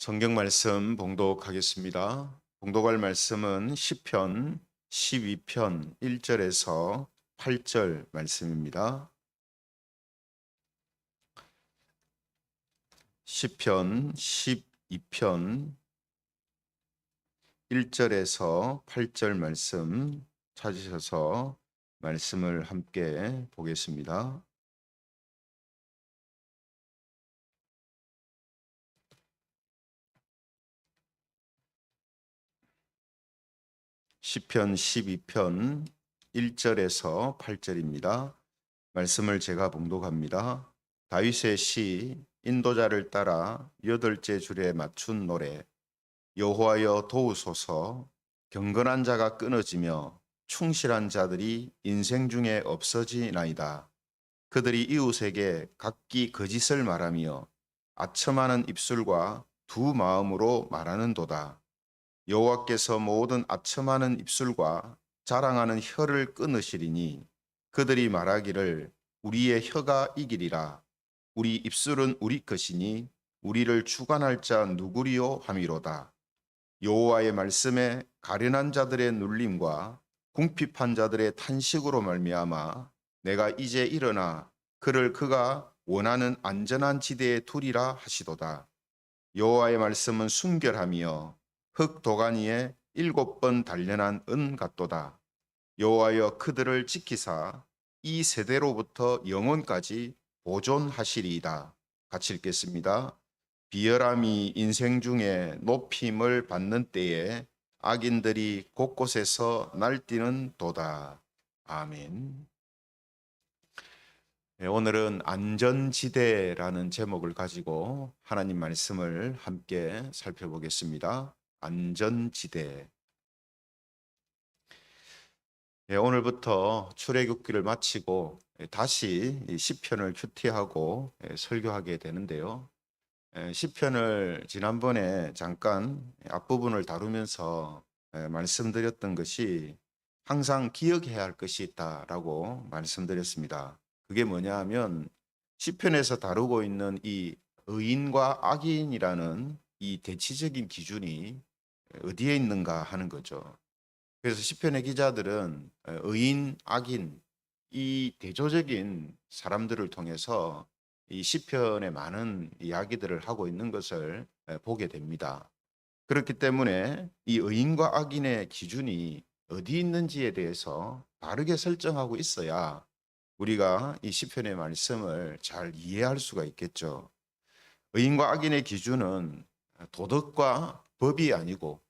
성경 말씀 봉독하겠습니다. 봉독할 말씀은 시편 12편 1절에서 8절 말씀입니다. 시편 12편 1절에서 8절 말씀 찾으셔서 말씀을 함께 보겠습니다. 시편 12편 1절에서 8절입니다. 말씀을 제가 봉독합니다. 다윗의 시 인도자를 따라 8째 줄에 맞춘 노래. 여호와여 도우소서. 경건한 자가 끊어지며 충실한 자들이 인생 중에 없어지나이다. 그들이 이웃에게 각기 거짓을 말하며 아첨하는 입술과 두 마음으로 말하는도다. 여호와께서 모든 아첨하는 입술과 자랑하는 혀를 끊으시리니 그들이 말하기를 우리의 혀가 이기리라. 우리 입술은 우리 것이니 우리를 주관할 자 누구리요 함이로다. 여호와의 말씀에 가련한 자들의 눌림과 궁핍한 자들의 탄식으로 말미암아 내가 이제 일어나 그를 그가 원하는 안전한 지대에 두리라 하시도다. 여호와의 말씀은 순결하며 흙 도가니에 7번 단련한 은 같도다. 여호와여 그들을 지키사 이 세대로부터 영원까지 보존하시리이다. 같이 읽겠습니다. 비열함이 인생 중에 높임을 받는 때에 악인들이 곳곳에서 날뛰는 도다. 아멘. 오늘은 안전지대라는 제목을 가지고 하나님 말씀을 함께 살펴보겠습니다. 안전지대. 오늘부터 출애굽기를 마치고 다시 시편을 큐티하고 설교하게 되는데요. 시편을 지난번에 잠깐 앞부분을 다루면서 말씀드렸던 것이 항상 기억해야 할 것이 있다라고 말씀드렸습니다. 그게 뭐냐 하면 시편에서 다루고 있는 이 의인과 악인이라는 이 대치적인 기준이 어디에 있는가 하는 거죠. 그래서 시편의 기자들은 의인, 악인 이 대조적인 사람들을 통해서 이 시편의 많은 이야기들을 하고 있는 것을 보게 됩니다. 그렇기 때문에 이 의인과 악인의 기준이 어디 있는지에 대해서 바르게 설정하고 있어야 우리가 이 시편의 말씀을 잘 이해할 수가 있겠죠. 의인과 악인의 기준은 도덕과 법이 아니고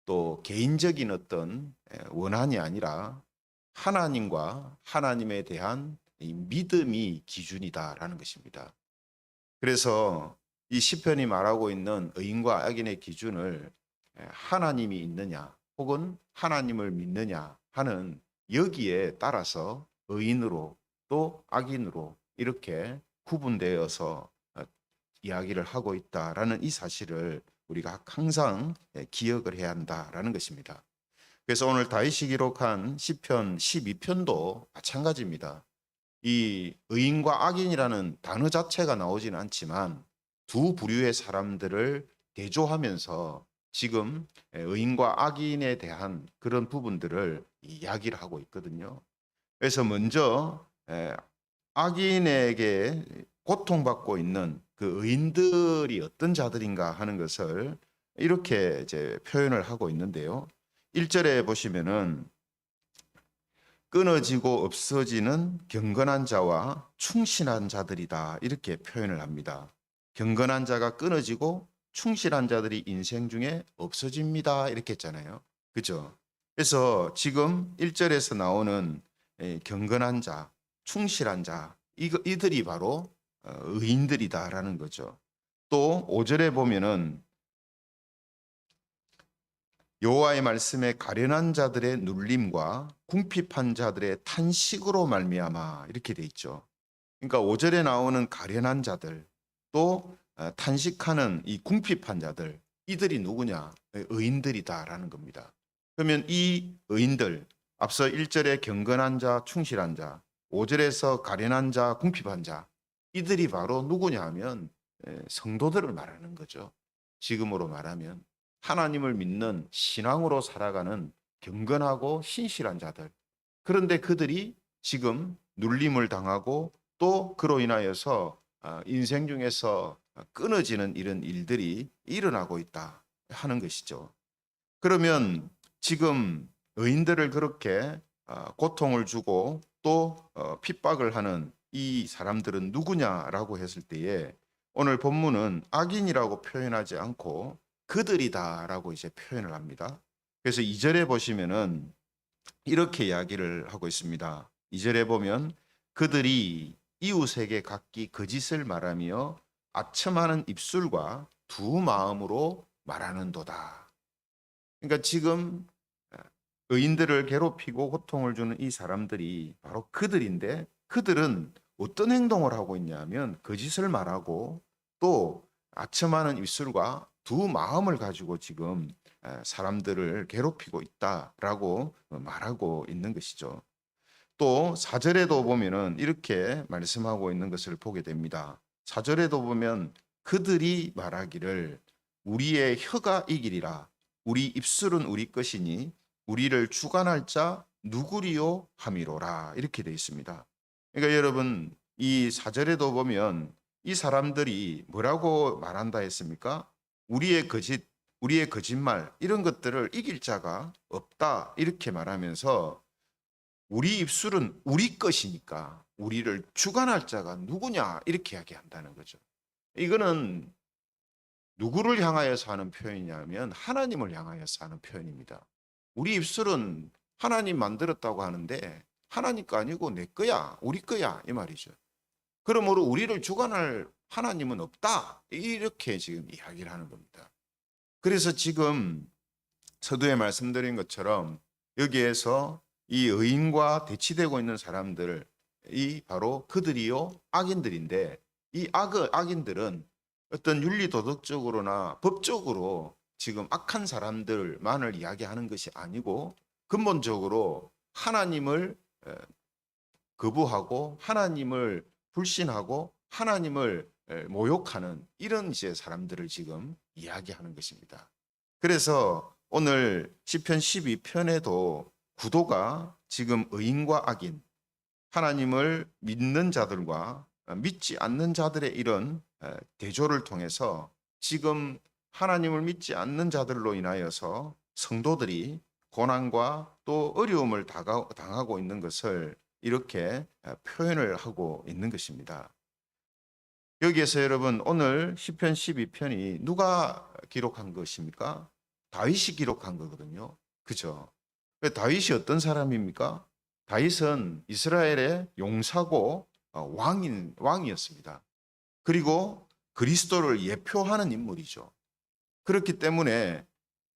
또 개인적인 어떤 원한이 아니라 하나님과 하나님에 대한 이 믿음이 기준이다라는 것입니다. 그래서 이 시편이 말하고 있는 의인과 악인의 기준을 하나님이 있느냐 혹은 하나님을 믿느냐 하는 여기에 따라서 의인으로 또 악인으로 이렇게 구분되어서 이야기를 하고 있다라는 이 사실을 우리가 항상 기억을 해야 한다라는 것입니다. 그래서 오늘 다윗이 기록한 시편 12편도 마찬가지입니다. 이 의인과 악인이라는 단어 자체가 나오지는 않지만 두 부류의 사람들을 대조하면서 지금 의인과 악인에 대한 그런 부분들을 이야기를 하고 있거든요. 그래서 먼저 악인에게 고통받고 있는 그 의인들이 어떤 자들인가 하는 것을 이렇게 이제 표현을 하고 있는데요. 1절에 보시면은 끊어지고 없어지는 경건한 자와 충실한 자들이다 이렇게 표현을 합니다. 경건한 자가 끊어지고 충실한 자들이 인생 중에 없어집니다 이렇게 했잖아요. 그죠? 그래서 지금 1절에서 나오는 경건한 자, 충실한 자 이들이 바로 의인들이다라는 거죠. 또 5절에 보면은 여호와의 말씀에 가련한 자들의 눌림과 궁핍한 자들의 탄식으로 말미암아 이렇게 돼 있죠. 그러니까 5절에 나오는 가련한 자들 또 탄식하는 이 궁핍한 자들 이들이 누구냐? 의인들이다라는 겁니다. 그러면 이 의인들 앞서 1절에 경건한 자, 충실한 자, 5절에서 가련한 자, 궁핍한 자 이들이 바로 누구냐 하면 성도들을 말하는 거죠. 지금으로 말하면 하나님을 믿는 신앙으로 살아가는 경건하고 신실한 자들. 그런데 그들이 지금 눌림을 당하고 또 그로 인하여서 인생 중에서 끊어지는 이런 일들이 일어나고 있다 하는 것이죠. 그러면 지금 의인들을 그렇게 고통을 주고 또 핍박을 하는 이 사람들은 누구냐라고 했을 때에 오늘 본문은 악인이라고 표현하지 않고 그들이다라고 이제 표현을 합니다. 그래서 2절에 보시면은 이렇게 이야기를 하고 있습니다. 2절에 보면 그들이 이웃에게 각기 거짓을 말하며 아첨하는 입술과 두 마음으로 말하는도다. 그러니까 지금 의인들을 괴롭히고 고통을 주는 이 사람들이 바로 그들인데 그들은 어떤 행동을 하고 있냐면 거짓을 말하고 또 아첨하는 입술과 두 마음을 가지고 지금 사람들을 괴롭히고 있다라고 말하고 있는 것이죠. 또 4절에도 보면은 이렇게 말씀하고 있는 것을 보게 됩니다. 4절에도 보면 그들이 말하기를 우리의 혀가 이기리라 우리 입술은 우리 것이니 우리를 주관할 자 누구리요 함이로라 이렇게 되어 있습니다. 그러니까 여러분 이 4절에도 보면 이 사람들이 뭐라고 말한다 했습니까? 우리의 거짓, 우리의 거짓말 이런 것들을 이길 자가 없다 이렇게 말하면서 우리 입술은 우리 것이니까 우리를 주관할 자가 누구냐 이렇게 이야기한다는 거죠. 이거는 누구를 향하여서 하는 표현이냐면 하나님을 향하여서 하는 표현입니다. 우리 입술은 하나님 만들었다고 하는데 하나님 거 아니고 내 거야, 우리 거야 이 말이죠. 그러므로 우리를 주관할 하나님은 없다 이렇게 지금 이야기를 하는 겁니다. 그래서 지금 서두에 말씀드린 것처럼 여기에서 이 의인과 대치되고 있는 사람들 이 바로 그들이요 악인들인데 이 악인들은 어떤 윤리 도덕적으로나 법적으로 지금 악한 사람들만을 이야기하는 것이 아니고 근본적으로 하나님을 거부하고 하나님을 불신하고 하나님을 모욕하는 이런 이제 사람들을 지금 이야기하는 것입니다. 그래서 오늘 시편 12편에도 구도가 지금 의인과 악인, 하나님을 믿는 자들과 믿지 않는 자들의 이런 대조를 통해서 지금 하나님을 믿지 않는 자들로 인하여서 성도들이 고난과 또 어려움을 당하고 있는 것을 이렇게 표현을 하고 있는 것입니다. 여기에서 여러분 오늘 시편 12편이 누가 기록한 것입니까? 다윗이 기록한 거거든요. 그죠? 다윗이 어떤 사람입니까? 다윗은 이스라엘의 용사고 왕이었습니다. 그리고 그리스도를 예표하는 인물이죠. 그렇기 때문에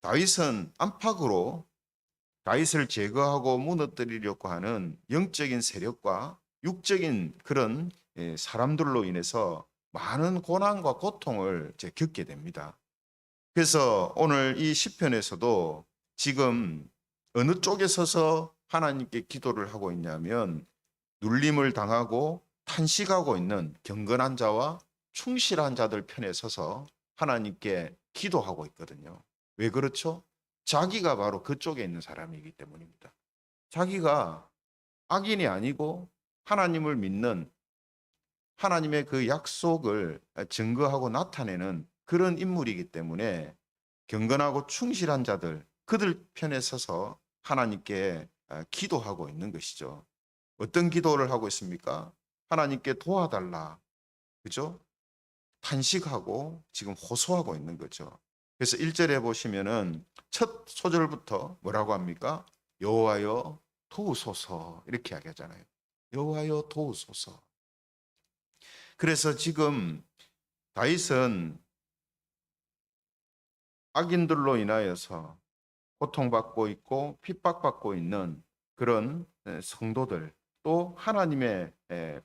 다윗은 안팎으로 다윗을 제거하고 무너뜨리려고 하는 영적인 세력과 육적인 그런 사람들로 인해서 많은 고난과 고통을 겪게 됩니다. 그래서 오늘 이 시편에서도 지금 어느 쪽에 서서 하나님께 기도를 하고 있냐면 눌림을 당하고 탄식하고 있는 경건한 자와 충실한 자들 편에 서서 하나님께 기도하고 있거든요. 왜 그렇죠? 자기가 바로 그쪽에 있는 사람이기 때문입니다. 자기가 악인이 아니고 하나님을 믿는 하나님의 그 약속을 증거하고 나타내는 그런 인물이기 때문에 경건하고 충실한 자들, 그들 편에 서서 하나님께 기도하고 있는 것이죠. 어떤 기도를 하고 있습니까? 하나님께 도와달라. 그죠? 탄식하고 지금 호소하고 있는 거죠. 그래서 1절에 보시면은 첫 소절부터 뭐라고 합니까? 여호와여 도우소서 이렇게 이야기하잖아요. 여호와여 도우소서. 그래서 지금 다윗은 악인들로 인하여서 고통받고 있고 핍박받고 있는 그런 성도들 또 하나님의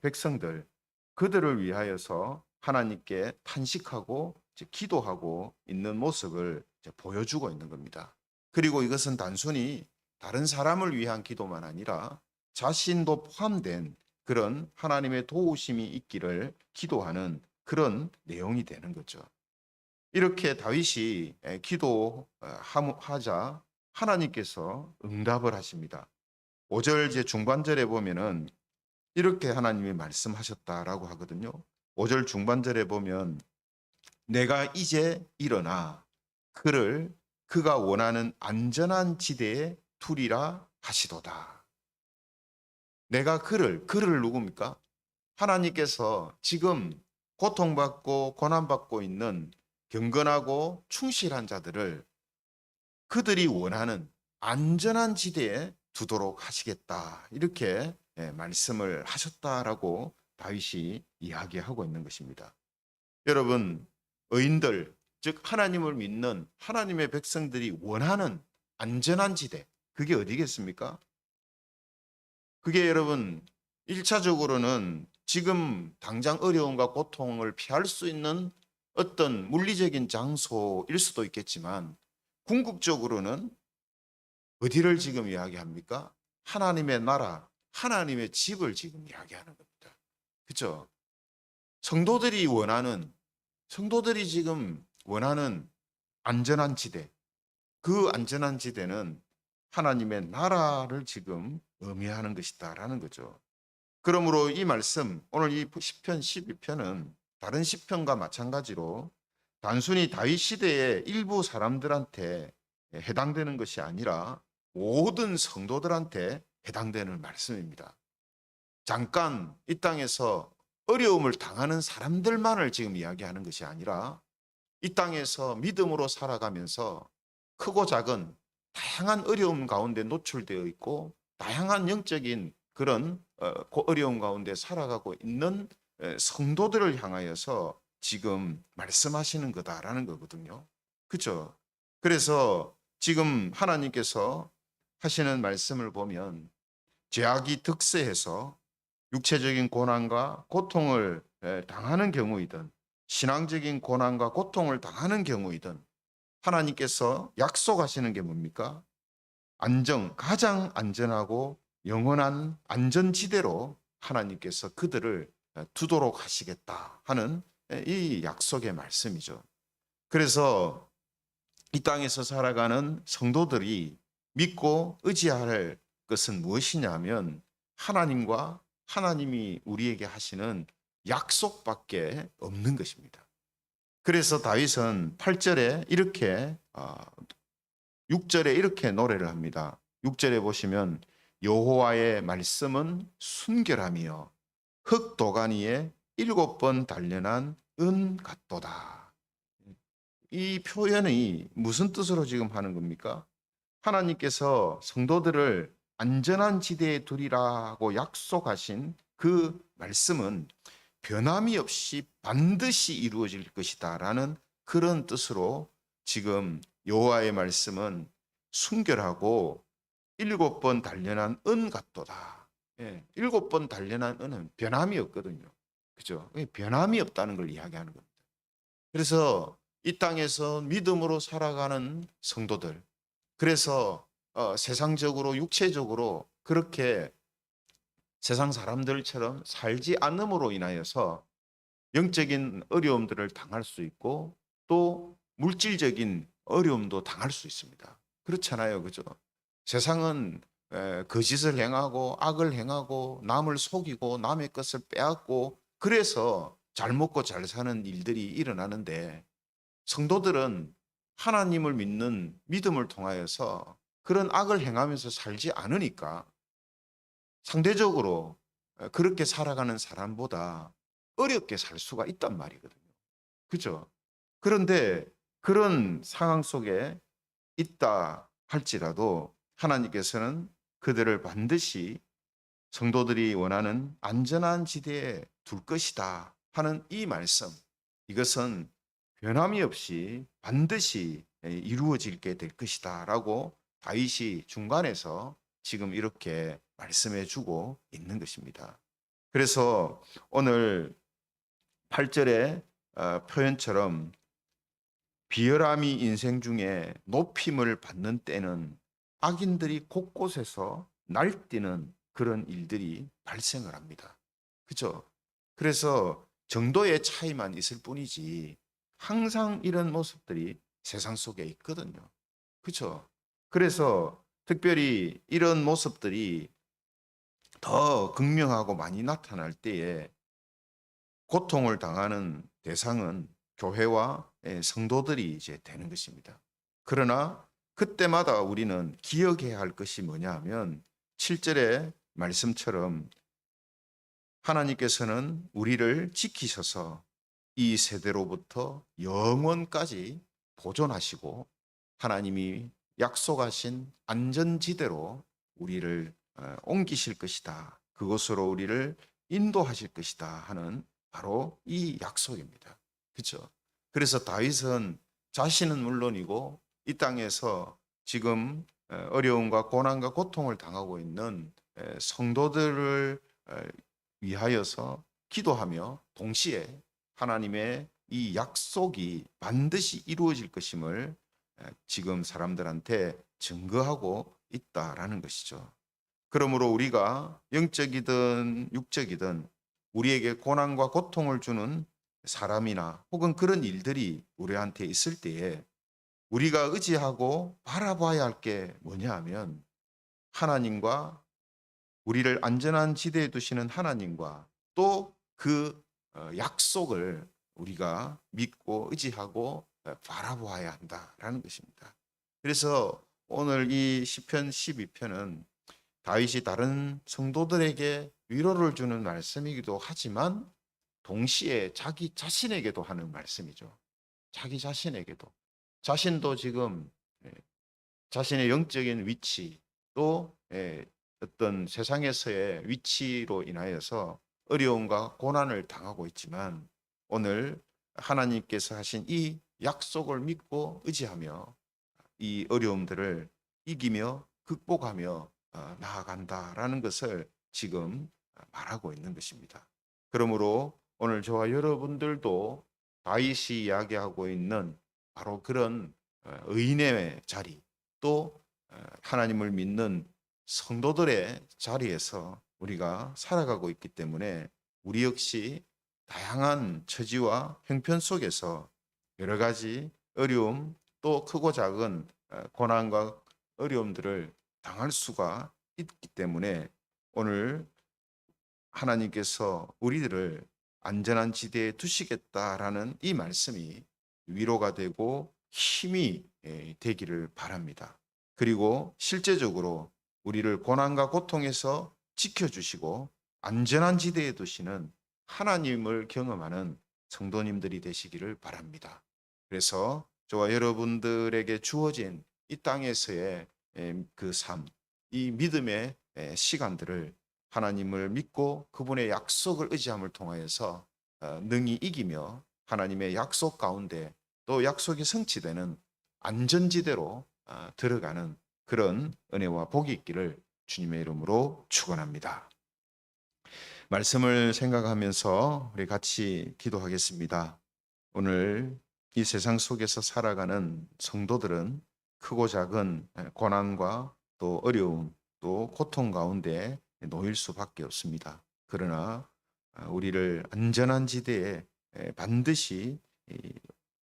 백성들 그들을 위하여서 하나님께 탄식하고 기도하고 있는 모습을 보여주고 있는 겁니다. 그리고 이것은 단순히 다른 사람을 위한 기도만 아니라 자신도 포함된 그런 하나님의 도우심이 있기를 기도하는 그런 내용이 되는 거죠. 이렇게 다윗이 기도하자 하나님께서 응답을 하십니다. 5절 제 중반절에 보면은 이렇게 하나님이 말씀하셨다라고 하거든요. 5절 중반절에 보면 내가 이제 일어나 그가 원하는 안전한 지대에 두리라 하시도다. 내가 그를 누굽니까? 하나님께서 지금 고통받고 고난받고 있는 경건하고 충실한 자들을 그들이 원하는 안전한 지대에 두도록 하시겠다. 이렇게 말씀을 하셨다라고 다윗이 이야기하고 있는 것입니다. 여러분, 의인들, 즉 하나님을 믿는 하나님의 백성들이 원하는 안전한 지대, 그게 어디겠습니까? 그게 여러분 1차적으로는 지금 당장 어려움과 고통을 피할 수 있는 어떤 물리적인 장소일 수도 있겠지만 궁극적으로는 어디를 지금 이야기합니까? 하나님의 나라, 하나님의 집을 지금 이야기하는 겁니다. 그렇죠? 성도들이 지금 원하는 안전한 지대, 그 안전한 지대는 하나님의 나라를 지금 의미하는 것이다라는 거죠. 그러므로 이 말씀, 오늘 이 시편 12편은 다른 시편과 마찬가지로 단순히 다윗 시대의 일부 사람들한테 해당되는 것이 아니라 모든 성도들한테 해당되는 말씀입니다. 잠깐 이 땅에서 어려움을 당하는 사람들만을 지금 이야기하는 것이 아니라 이 땅에서 믿음으로 살아가면서 크고 작은 다양한 어려움 가운데 노출되어 있고 다양한 영적인 그런 어려움 가운데 살아가고 있는 성도들을 향하여서 지금 말씀하시는 거다라는 거거든요. 그렇죠? 그래서 지금 하나님께서 하시는 말씀을 보면 죄악이 득세해서 육체적인 고난과 고통을 당하는 경우이든 신앙적인 고난과 고통을 당하는 경우이든 하나님께서 약속하시는 게 뭡니까? 가장 안전하고 영원한 안전지대로 하나님께서 그들을 두도록 하시겠다 하는 이 약속의 말씀이죠. 그래서 이 땅에서 살아가는 성도들이 믿고 의지할 것은 무엇이냐면 하나님과 하나님이 우리에게 하시는 약속밖에 없는 것입니다. 그래서 다윗은 8절에 이렇게 6절에 이렇게 노래를 합니다. 6절에 보시면 여호와의 말씀은 순결하며 흙 도가니에 7번 단련한 은 같도다. 이 표현이 무슨 뜻으로 지금 하는 겁니까? 하나님께서 성도들을 안전한 지대에 두리라고 약속하신 그 말씀은 변함이 없이 반드시 이루어질 것이다 라는 그런 뜻으로 지금 여호와의 말씀은 순결하고 7번 단련한 은 같도다. 7번 단련한 은은 변함이 없거든요. 그죠? 변함이 없다는 걸 이야기하는 겁니다. 그래서 이 땅에서 믿음으로 살아가는 성도들, 그래서 세상적으로 육체적으로 그렇게 세상 사람들처럼 살지 않음으로 인하여서 영적인 어려움들을 당할 수 있고 또 물질적인 어려움도 당할 수 있습니다. 그렇잖아요. 그죠? 세상은 거짓을 행하고 악을 행하고 남을 속이고 남의 것을 빼앗고 그래서 잘 먹고 잘 사는 일들이 일어나는데 성도들은 하나님을 믿는 믿음을 통하여서 그런 악을 행하면서 살지 않으니까 상대적으로 그렇게 살아가는 사람보다 어렵게 살 수가 있단 말이거든요. 그죠? 그런데 그런 상황 속에 있다 할지라도 하나님께서는 그들을 반드시 성도들이 원하는 안전한 지대에 둘 것이다 하는 이 말씀, 이것은 변함이 없이 반드시 이루어지게 될 것이다 라고 다윗이 중간에서 지금 이렇게 말씀해 주고 있는 것입니다. 그래서 오늘 8절의 표현처럼 비열함이 인생 중에 높임을 받는 때는 악인들이 곳곳에서 날뛰는 그런 일들이 발생을 합니다. 그렇죠? 그래서 정도의 차이만 있을 뿐이지 항상 이런 모습들이 세상 속에 있거든요. 그렇죠? 그래서 특별히 이런 모습들이 더 극명하고 많이 나타날 때에 고통을 당하는 대상은 교회와 성도들이 이제 되는 것입니다. 그러나 그때마다 우리는 기억해야 할 것이 뭐냐 하면 7절의 말씀처럼 하나님께서는 우리를 지키셔서 이 세대로부터 영원까지 보존하시고 하나님이 약속하신 안전지대로 우리를 옮기실 것이다. 그곳으로 우리를 인도하실 것이다 하는 바로 이 약속입니다. 그렇죠? 그래서 다윗은 자신은 물론이고 이 땅에서 지금 어려움과 고난과 고통을 당하고 있는 성도들을 위하여서 기도하며 동시에 하나님의 이 약속이 반드시 이루어질 것임을 지금 사람들한테 증거하고 있다라는 것이죠. 그러므로 우리가 영적이든 육적이든 우리에게 고난과 고통을 주는 사람이나 혹은 그런 일들이 우리한테 있을 때에 우리가 의지하고 바라봐야 할 게 뭐냐 하면 하나님과 우리를 안전한 지대에 두시는 하나님과 또 그 약속을 우리가 믿고 의지하고 바라보아야 한다라는 것입니다. 그래서 오늘 이 시편 12편은 다윗이 다른 성도들에게 위로를 주는 말씀이기도 하지만 동시에 자기 자신에게도 하는 말씀이죠. 자기 자신에게도. 자신도 지금 자신의 영적인 위치 또 어떤 세상에서의 위치로 인하여서 어려움과 고난을 당하고 있지만 오늘 하나님께서 하신 이 약속을 믿고 의지하며 이 어려움들을 이기며 극복하며 나아간다라는 것을 지금 말하고 있는 것입니다. 그러므로 오늘 저와 여러분들도 다윗이 이야기하고 있는 바로 그런 의인의 자리 또 하나님을 믿는 성도들의 자리에서 우리가 살아가고 있기 때문에 우리 역시 다양한 처지와 형편 속에서 여러 가지 어려움 또 크고 작은 고난과 어려움들을 당할 수가 있기 때문에 오늘 하나님께서 우리들을 안전한 지대에 두시겠다라는 이 말씀이 위로가 되고 힘이 되기를 바랍니다. 그리고 실제적으로 우리를 고난과 고통에서 지켜주시고 안전한 지대에 두시는 하나님을 경험하는 성도님들이 되시기를 바랍니다. 그래서 저와 여러분들에게 주어진 이 땅에서의 그 삶, 이 믿음의 시간들을 하나님을 믿고 그분의 약속을 의지함을 통하여서 능히 이기며 하나님의 약속 가운데 또 약속이 성취되는 안전지대로 들어가는 그런 은혜와 복이 있기를 주님의 이름으로 축원합니다. 말씀을 생각하면서 우리 같이 기도하겠습니다. 오늘 이 세상 속에서 살아가는 성도들은 크고 작은 고난과 또 어려움 또 고통 가운데 놓일 수밖에 없습니다. 그러나 우리를 안전한 지대에 반드시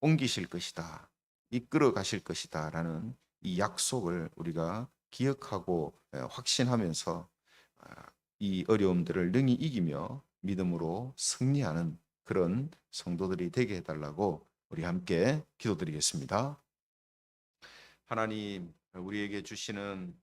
옮기실 것이다. 이끌어 가실 것이다 라는 이 약속을 우리가 기억하고 확신하면서 이 어려움들을 능히 이기며 믿음으로 승리하는 그런 성도들이 되게 해달라고 우리 함께 기도드리겠습니다. 하나님, 우리에게 주시는